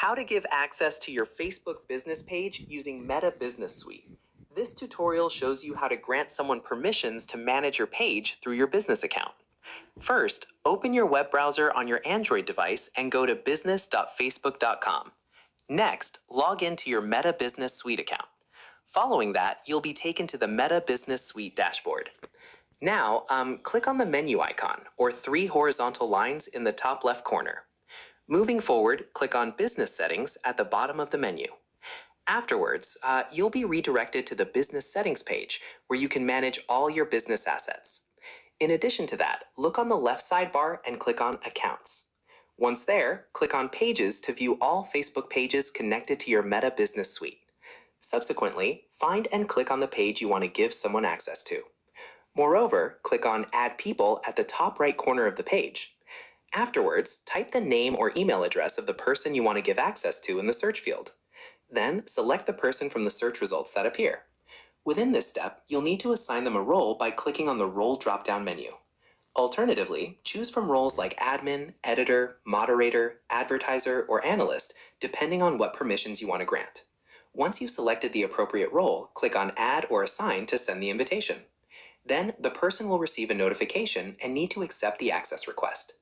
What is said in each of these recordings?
How to give access to your Facebook business page using Meta Business Suite. This tutorial shows you how to grant someone permissions to manage your page through your business account. First, open your web browser on your Android device and go to business.facebook.com. Next, log into your Meta Business Suite account. Following that, you'll be taken to the Meta Business Suite dashboard. Now, click on the menu icon, or 3 horizontal lines in the top left corner. Moving forward, click on Business Settings at the bottom of the menu. Afterwards, you'll be redirected to the Business Settings page, where you can manage all your business assets. In addition to that, look on the left sidebar and click on Accounts. Once there, click on Pages to view all Facebook pages connected to your Meta Business Suite. Subsequently, find and click on the page you want to give someone access to. Moreover, click on Add People at the top right corner of the page. Afterwards, type the name or email address of the person you want to give access to in the search field. Then, select the person from the search results that appear. Within this step, you'll need to assign them a role by clicking on the Role drop-down menu. Alternatively, choose from roles like Admin, Editor, Moderator, Advertiser, or Analyst, depending on what permissions you want to grant. Once you've selected the appropriate role, click on Add or Assign to send the invitation. Then, the person will receive a notification and need to accept the access request.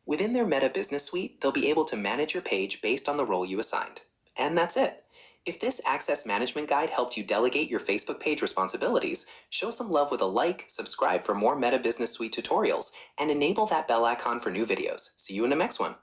Within their Meta Business Suite, they'll be able to manage your page based on the role you assigned. And that's it. If this access management guide helped you delegate your Facebook page responsibilities, show some love with a like, subscribe for more Meta Business Suite tutorials, and enable that bell icon for new videos. See you in the next one.